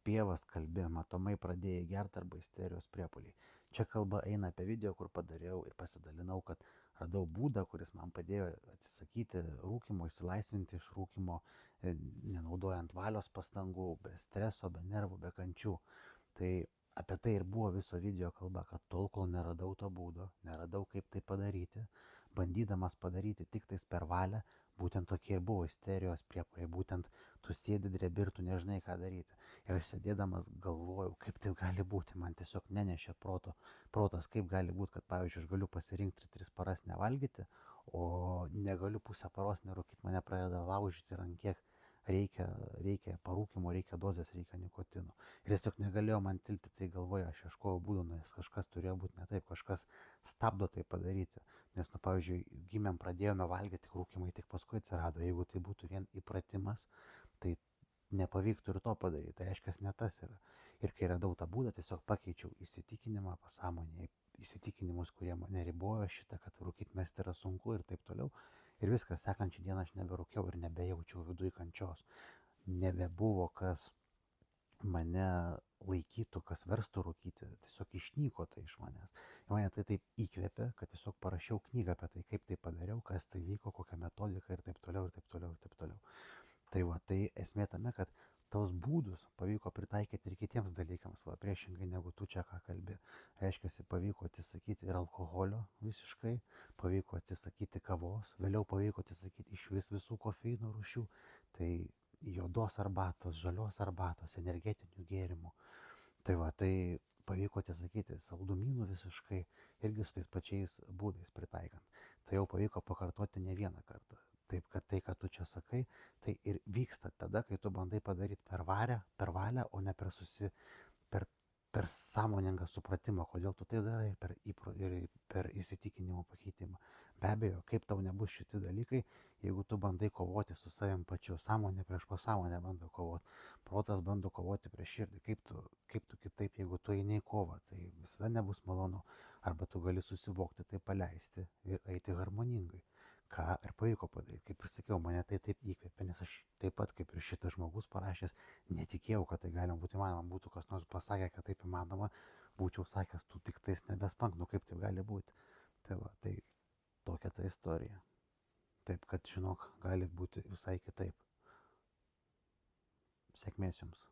pievas kalbi, matomai pradėjai gerti arba isterijos priepuoliai. Čia kalba eina apie video, kur padariau ir pasidalinau, kad radau būdą, kuris man padėjo atsisakyti rūkimo, išsilaisvinti iš rūkimo, nenaudojant valios pastangų, be streso, be nervų, be kančių. Tai apie tai ir buvo viso video kalba, kad tol, kol neradau to būdo, neradau kaip tai padaryti, bandydamas padaryti tik tais per valią, būtent tokie ir buvo isterijos priepuoliai, būtent tu sėdi drebi ir tu nežinai, ką daryti. Ir aš sėdėdamas galvojau, kaip tai gali būti, man tiesiog nenešė protas, kaip gali būti, kad, pavyzdžiui, aš galiu pasirinkti 3 paras nevalgyti, o negaliu pusę paros nerūkyti, mane pradeda laužyti ir ant kiek reikia parūkimo, reikia dozės, reikia nikotino. Ir tiesiog negalėjo man tilpti tai galvoje, aš ieškojau būdų, nes kažkas turėjo būti ne taip, kažkas stabdo tai padaryti. Nes, pavyzdžiui, gimėm, pradėjome valgyti, rūkimai tik paskui atsirado. Jeigu tai būtų vien įpratimas, tai nepavyktų ir to padaryti. Tai reiškia, ne tas yra. Ir kai radau tą būdą, tiesiog pakeičiau įsitikinimą pasąmonėje, įsitikinimus, kurie mane ribojo šitą, kad rūkyti mesti yra sunku ir taip toliau. Ir viskas, sekančią dieną aš neberūkiau ir nebejaučiau viduje kančios. Nebebuvo kas mane laikytų, kas verstų rūkyti, tiesiog išnyko tai iš manęs. Ir mane tai taip įkvėpė, kad tiesiog parašiau knygą apie tai, kaip tai padariau, kas tai vyko, kokią metodiką ir taip toliau, ir taip toliau, ir taip toliau. Tai va, tai esmė tame, kad tos būdus pavyko pritaikyti ir kitiems dalykams, va, priešingai negu tu čia ką kalbi. Reiškia, pavyko atsisakyti ir alkoholio visiškai, pavyko atsisakyti kavos, vėliau pavyko atsisakyti iš visų kofeino rūšių, tai juodos arbatos, žalios arbatos, energetinių gėrimų. Tai va, tai pavyko atsisakyti saldumynų visiškai, irgi su tais pačiais būdais pritaikant. Tai jau pavyko pakartoti ne vieną kartą. Taip, kad tai, ką tu čia sakai, tai ir vyksta tada, kai tu bandai padaryti per valią, o ne per sąmoningą supratimą, kodėl tu tai darai, ir per įsitikinimo pakeitimą. Be abejo, kaip tau nebus šitie dalykai, jeigu tu bandai kovoti su savim pačiu, sąmonė prieš pasąmonę bando kovoti, protas bando kovoti prieš širdį, kaip tu kitaip, jeigu tu eini į kovą, tai visada nebus malonu, arba tu gali susivokti, tai paleisti ir eiti harmoningai. Ką ir pavyko padaryti. Kaip ir sakiau, mane tai taip įkvėpė, nes aš taip pat, kaip ir šitas žmogus parašęs, netikėjau, kad tai galima būti įmanoma. Būtų kas nors pasakę, kad taip įmanoma, būčiau sakęs, tu tik tais nebespank, kaip taip gali būti. Tai va, tai tokia ta istorija. Taip, kad žinok, gali būti visai kitaip. Sėkmės jums.